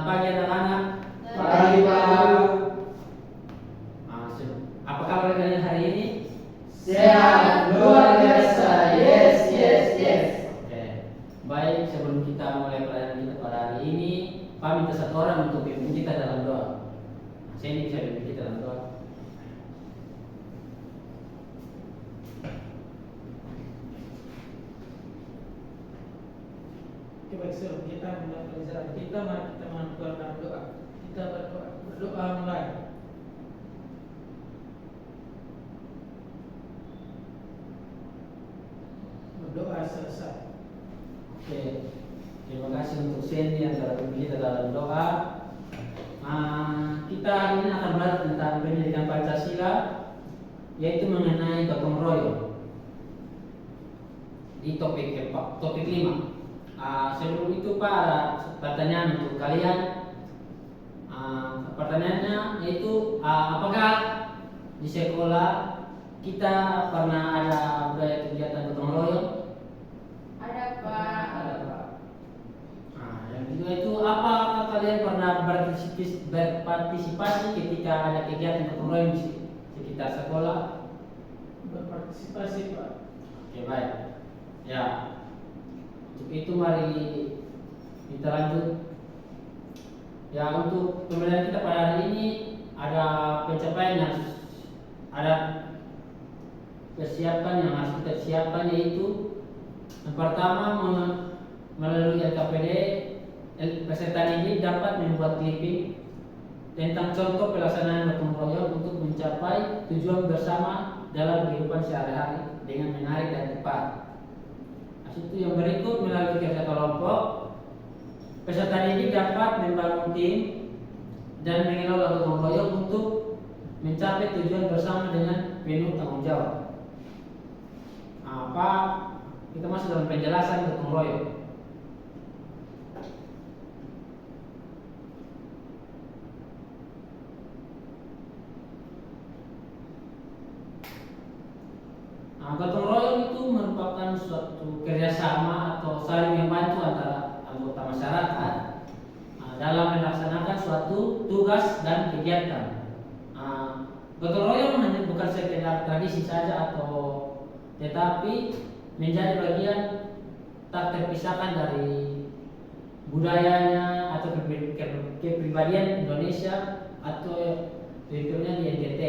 Selamat pagi anak-anak. Pagi Pak. Apa kabar kalian hari ini? Sehat, luar biasa. Yes, yes, yes. Oke. Baik, sebelum kita mulai pelajaran kita pada hari ini, Pak minta satu orang untuk pimpin kita dalam doa. Saya ini bisa pimpin kita dalam doa. Baik, sebelum kita mulai pelajaran kita, mari kita mengucapkan doa. Kita berdoa mulai. Berdoa selesai. Oke. Terima kasih untuk Sandy yang telah pimpin kita dalam doa. Kita hari ini akan belajar tentang pendidikan Pancasila, yaitu mengenai gotong royong. Di topik 5. Sebelum itu Pak, ada pertanyaan untuk kalian. Pertanyaannya yaitu apakah di sekolah kita pernah ada budaya kegiatan gotong royong? Ada Pak. Ada Pak. Yang kedua itu apakah kalian pernah berpartisipasi ketika ada kegiatan gotong royong di sekitar sekolah? Berpartisipasi Pak. Oke, baik. Ya. Untuk itu mari kita lanjut. Ya, untuk pembelajaran kita pada hari ini ada pencapaian yang ada persiapan yang harus kita siapkan, yaitu yang pertama melalui LKPD peserta didik dapat membuat clipping tentang contoh pelaksanaan gotong royong untuk mencapai tujuan bersama dalam kehidupan sehari-hari dengan menarik dan tepat. Itu yang berikut, melalui kerja kelompok peserta didik dapat membangun tim dan mengelola gotong royong untuk mencapai tujuan bersama dengan penuh tanggung jawab. Kita masuk dalam penjelasan gotong royong. Gotong royong itu merupakan suatu kerjasama atau saling membantu antara anggota masyarakat dalam melaksanakan suatu tugas dan kegiatan. Gotong royong bukan sekedar tradisi saja tetapi menjadi bagian tak terpisahkan dari budayanya atau kepribadian Indonesia atau kurikulumnya di NTT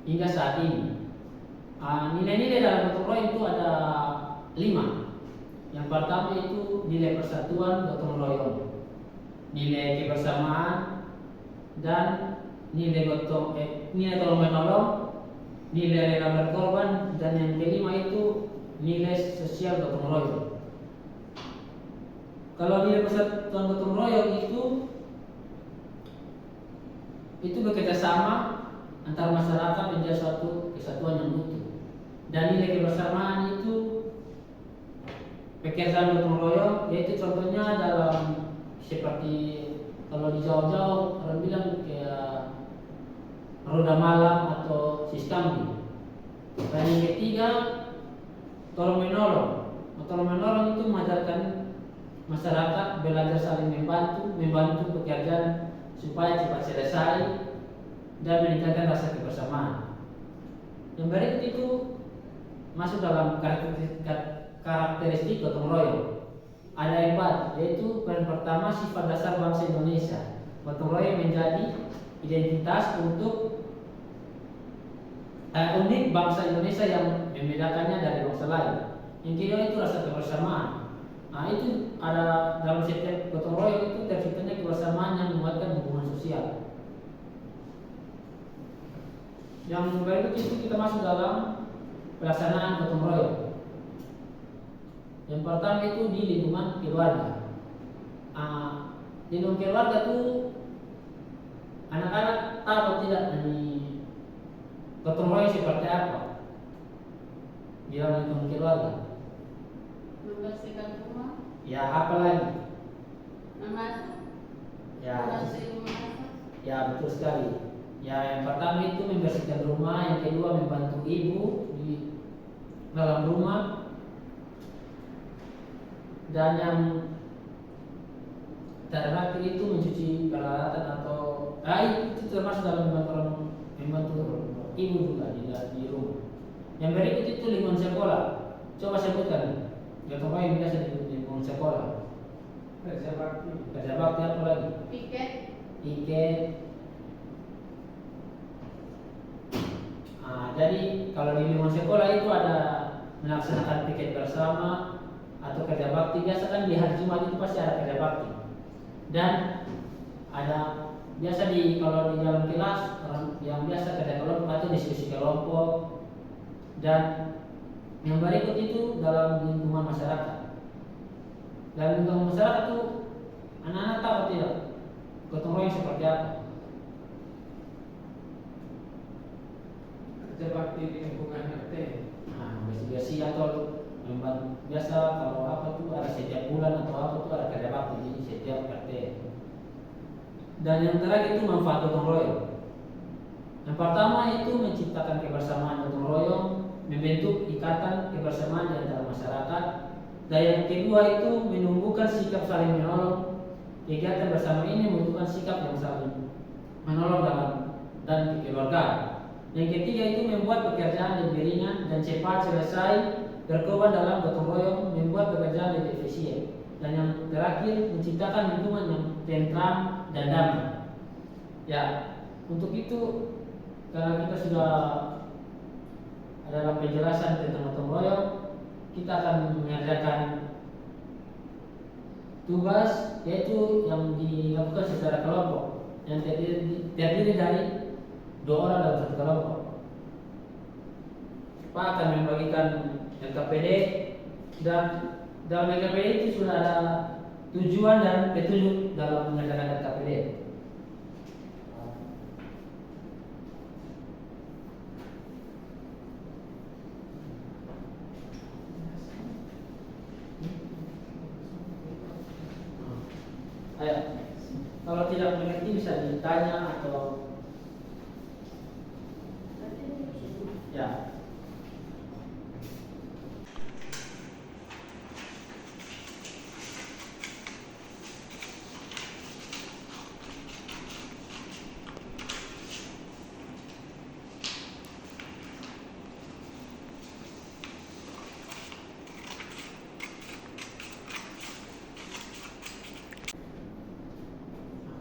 hingga saat ini. Nilai-nilai dalam gotong royong itu ada 5. Yang pertama itu nilai persatuan gotong royong, nilai kebersamaan, dan nilai tolong menolong, nilai rela berkorban, dan yang kelima itu nilai sosial gotong royong. Kalau nilai persatuan gotong royong itu bekerja sama antara masyarakat menjadi suatu kesatuan yang utuh. Dan nilai kebersamaan itu pekerjaan gotong royong, yaitu contohnya dalam seperti kalau di jauh-jauh orang bilang kayak roda malam atau siskambi. Dan yang ketiga, tolong menolong. Tolong menolong itu mengajarkan masyarakat belajar saling membantu pekerjaan supaya cepat selesai dan meningkatkan rasa kebersamaan. Yang berikut itu masuk dalam karakteristik gotong royong. Ada 4, yaitu yang pertama sifat dasar bangsa Indonesia. Gotong royong menjadi identitas unik bangsa Indonesia yang membedakannya dari bangsa lain. Yang kedua itu rasa kebersamaan. Itu ada dalam setiap gotong royong itu terciptanya kebersamaan yang menguatkan hubungan sosial. Yang berikut itu kita masuk dalam pelaksanaan gotong royong. Yang pertama itu di lingkungan keluarga. Di lingkungan keluarga itu anak-anak tahu atau tidak ini gotong royong seperti apa di dalam lingkungan keluarga? Membersihkan rumah. Ya, apa lagi? Memasak. Ya, Membersihkan rumah. ya betul sekali. Ya, yang pertama itu membersihkan rumah, yang kedua membantu ibu di dalam rumah, dan yang cara bakti itu mencuci peralatan atau itu termasuk dalam membantu ibu juga di rumah. Yang berikut itu lingkungan sekolah. Coba sebutkan gotong royong yang biasa di lingkungan sekolah. Kerja bakti. Kerja bakti apa lagi? Piket. Piket. Jadi kalau di lingkungan sekolah itu ada melaksanakan piket bersama atau kerja bakti. Biasa kan di hari Jumat itu pasti ada kerja bakti. Dan ada biasa kalau di dalam kelas yang biasa kerja kelompok atau diskusi kelompok. Dan yang berikut itu dalam lingkungan masyarakat. Dalam lingkungan masyarakat itu anak-anak tahu atau tidak gotong royong seperti apa? Kerja bakti di lingkungan RT. Investigasi atau biasa kalau apa tuh ada setiap bulan atau apa tuh ada kerja bakti di setiap RT. Dan yang terakhir itu manfaat gotong royong. Yang pertama itu menciptakan kebersamaan gotong royong, membentuk ikatan kebersamaan di antara masyarakat. Dan yang kedua itu menumbuhkan sikap saling menolong. Kegiatan bersama ini membutuhkan sikap yang saling menolong dan kekeluargaan. Yang ketiga itu membuat pekerjaan lebih ringan dan cepat selesai. Berkorban dalam gotong royong membuat pekerjaan lebih efisien. Dan yang terakhir menciptakan lingkungan yang tentram dan damai. Ya, untuk itu karena kita sudah adalah penjelasan tentang gotong royong, kita akan mengerjakan tugas yaitu yang dilakukan secara kelompok yang terdiri dari 2 orang dalam satu kelompok. Pak akan membagikan LKPD dan dalam LKPD itu sudah ada tujuan dan petunjuk dalam mengerjakan LKPD. Ayo, kalau tidak mengerti bisa ditanya atau ya.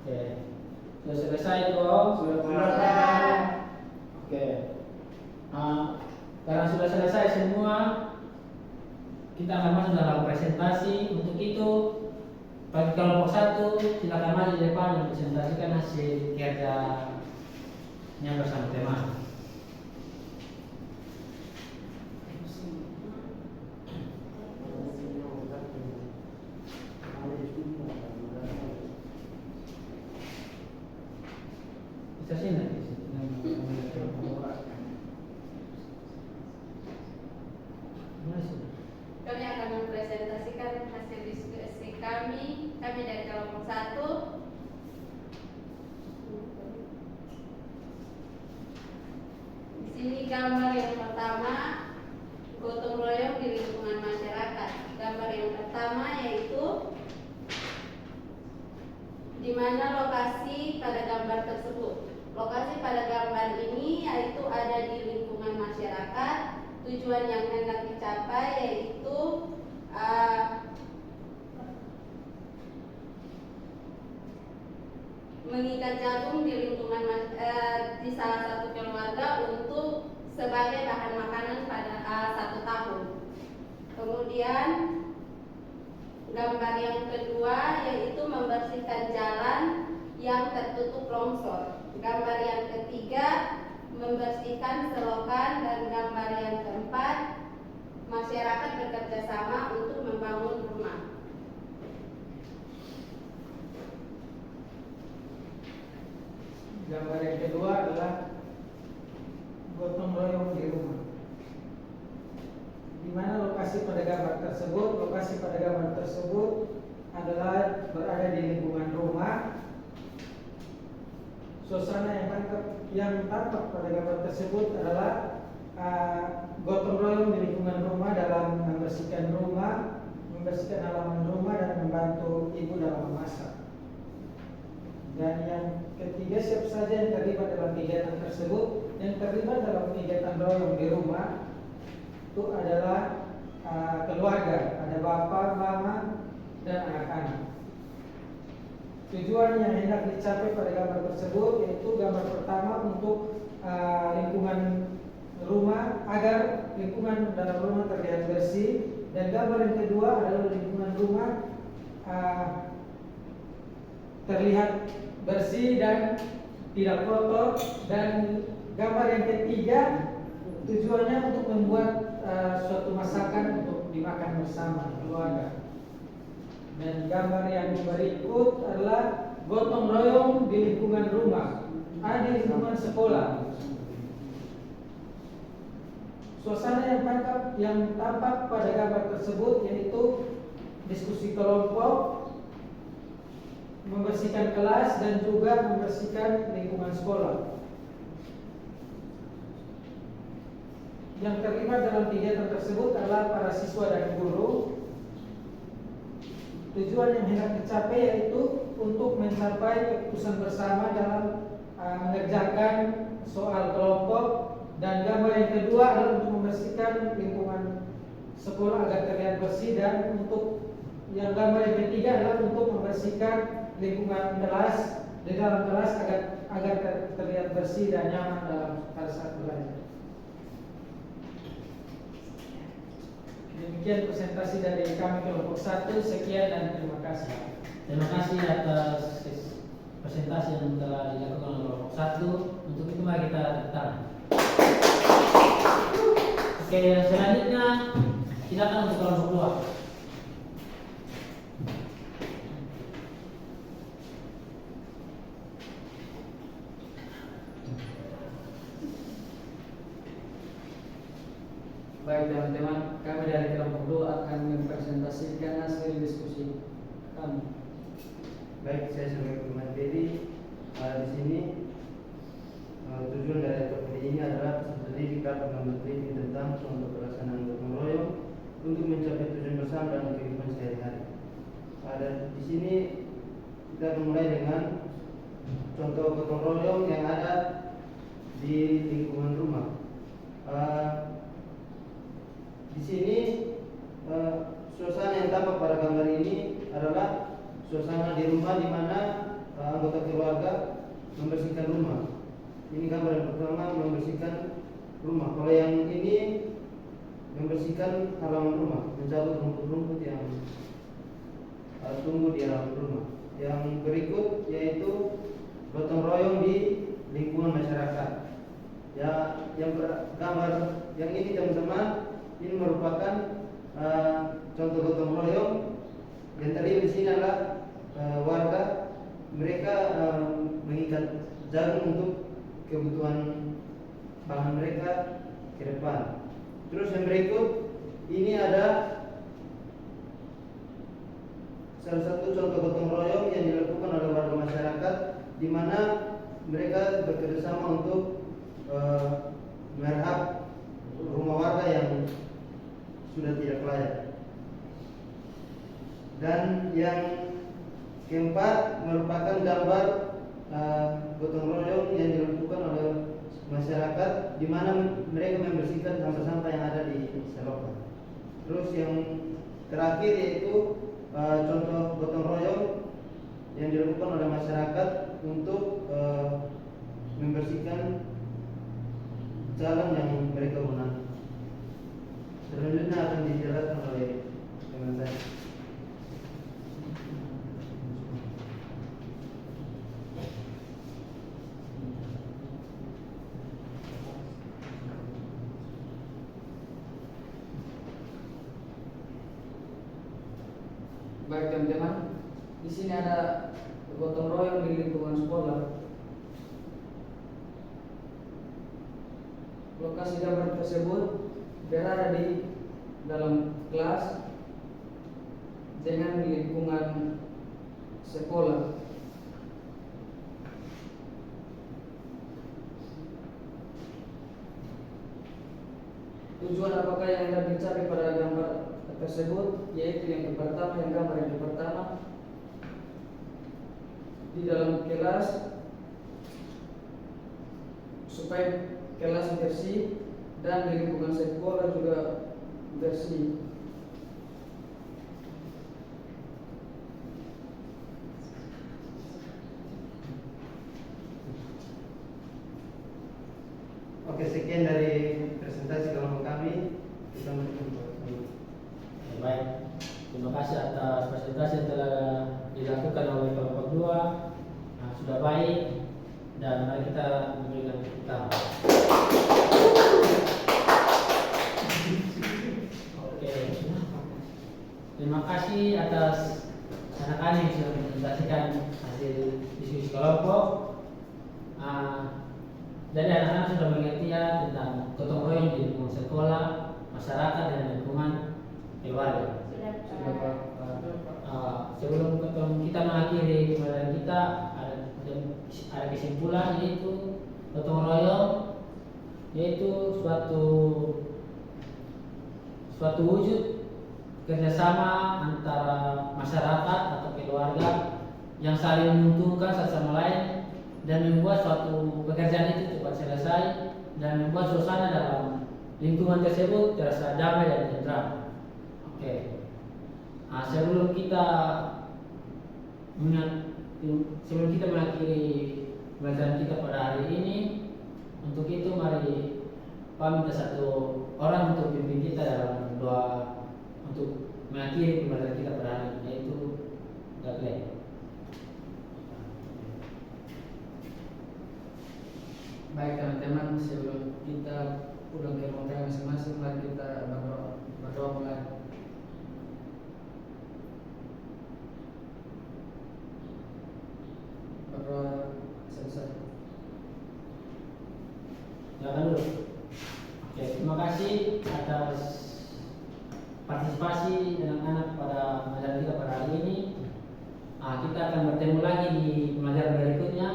Oke, sudah selesai toh? Sudah. Oke. Karena sudah selesai semua, kita akan masuk dalam presentasi. Untuk itu, bagi kelompok 1 silakan maju di depan dan presentasikan hasil kerjanya bersama teman. Bisa sini. Kami akan mempresentasikan hasil diskusi kami dari kelompok 1. Di sini gambar yang pertama, gotong royong di lingkungan masyarakat. Gambar yang pertama yaitu di mana lokasi pada gambar tersebut. Lokasi pada gambar ini yaitu ada di lingkungan masyarakat. Tujuan yang hendak dicapai yaitu mengikat jagung di lingkungan di salah satu keluarga untuk sebagai bahan makanan pada 1 tahun. Kemudian gambar yang kedua yaitu membersihkan jalan yang tertutup longsor. Gambar yang ketiga membersihkan selokan, dan gambar yang keempat masyarakat bekerja sama untuk membangun rumah. Gambar yang kedua adalah gotong royong di rumah. Di mana lokasi pada gambar tersebut? Lokasi pada gambar tersebut adalah berada di lingkungan rumah. Suasana yang tampak pada gambar tersebut adalah gotong royong di lingkungan rumah dalam membersihkan halaman rumah dan membantu ibu dalam memasak. siapa saja yang terlibat dalam kegiatan tersebut. Yang terlibat dalam kegiatan royong di rumah itu adalah keluarga, ada bapak, mama, dan anak-anak. Tujuan yang hendak dicapai pada gambar tersebut yaitu gambar pertama untuk lingkungan rumah, agar lingkungan dalam rumah terlihat bersih, dan gambar yang kedua adalah lingkungan rumah terlihat bersih dan tidak kotor, dan gambar yang ketiga tujuannya untuk membuat suatu masakan untuk dimakan bersama keluarga. Dan gambar yang berikut adalah gotong royong di lingkungan rumah, di lingkungan sekolah. Suasana yang tampak pada gambar tersebut yaitu diskusi kelompok, membersihkan kelas, dan juga membersihkan lingkungan sekolah. Yang terlibat dalam kegiatan tersebut adalah para siswa dan guru. Tujuan yang hendak dicapai yaitu untuk mencapai keputusan bersama dalam mengerjakan soal kelompok, dan gambar yang kedua adalah untuk membersihkan lingkungan sekolah agar terlihat bersih, dan untuk yang gambar yang ketiga adalah untuk membersihkan lingkungan kelas di dalam kelas agar terlihat bersih dan nyaman pada saat belajar. Demikian presentasi dari kami kelompok 1. Sekian dan terima kasih. Terima kasih atas presentasi yang telah dilakukan oleh kelompok 1. Untuk itu mari kita tepuk tangan. Oke, selanjutnya silakan untuk kelompok 2. Baik teman-teman, kami dari kelompok 2 akan mempresentasikan hasil diskusi kami. Baik, saya sebagai pemateri di sini tujuan dari topik ini adalah peserta didik dapat meneliti tentang contoh pelaksanaan gotong royong untuk mencapai tujuan bersama dalam kehidupan sehari-hari. Di sini kita akan mulai dengan contoh gotong royong yang ada di lingkungan rumah. Di sini suasana yang tampak pada gambar ini adalah suasana di rumah di mana anggota keluarga membersihkan rumah. Ini gambar yang pertama, membersihkan rumah. Kalau yang ini membersihkan halaman rumah, mencabut rumput-rumput yang tumbuh di halaman rumah. Yang berikut yaitu gotong royong di lingkungan masyarakat. Ya, yang gambar yang ini teman-teman, ini merupakan contoh gotong royong. Yang terlihat di sini adalah warga, mereka mengikat jarum untuk kebutuhan bahan mereka ke depan. Terus yang berikut ini ada salah satu contoh gotong royong yang dilakukan oleh warga masyarakat, di mana mereka bekerjasama untuk merehab rumah warga yang sudah tidak layak. Dan yang keempat merupakan gambar gotong royong yang dilakukan oleh masyarakat, di mana mereka membersihkan sampah-sampah yang ada di selokan. Terus yang terakhir yaitu contoh gotong royong yang dilakukan oleh masyarakat untuk membersihkan jalan yang mereka gunakan. Selanjutnya akan dijelaskan oleh teman saya. Baik teman-teman, di sini ada gotong royong di lingkungan sekolah. Lokasi gambar tersebut berada di dalam kelas dengan lingkungan sekolah. Tujuan apakah yang hendak dicapai pada gambar tersebut, yaitu yang pertama, yang gambar yang pertama, di dalam kelas supaya kelas bersih dan di lingkungan sekolah juga bersih. Oke, sekian dari presentasi kelompok kami. Kita menunggu. Baik, terima kasih atas presentasi yang telah dilakukan oleh kelompok 2. Nah, sudah baik dan mari kita memberikan tepuk tangan. Oke, terima kasih atas anak-anak yang sudah mempresentasikan hasil diskusi kelompok. Jadi anak-anak sudah mengerti ya tentang gotong royong di lingkungan sekolah, masyarakat dan lingkungan keluarga. Sebelum kita mengakhiri pembelajaran kita ada kesimpulan, yaitu gotong royong yaitu suatu wujud kerjasama antara masyarakat atau keluarga yang saling menguntungkan satu sama lain dan membuat suatu pekerjaan itu cepat selesai dan membuat suasana dalam lingkungan tersebut terasa damai dan tentram. Oke. Nah, sebelum kita mengakhiri pembelajaran kita pada hari ini, untuk itu mari Pak minta satu orang untuk pimpin kita dalam doa untuk mengakhiri pembelajaran kita pada hari ini, yaitu Glenn. Baik teman-teman, sebelum kita pulang ke rumah masing-masing, mari kita berdoa mulai. Berdoa selesai. Silakan dulu. Oke, terima kasih atas partisipasi anak-anak pada pembelajaran kita pada hari ini. Kita akan bertemu lagi di pembelajaran berikutnya.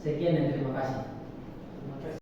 Sekian dan terima kasih.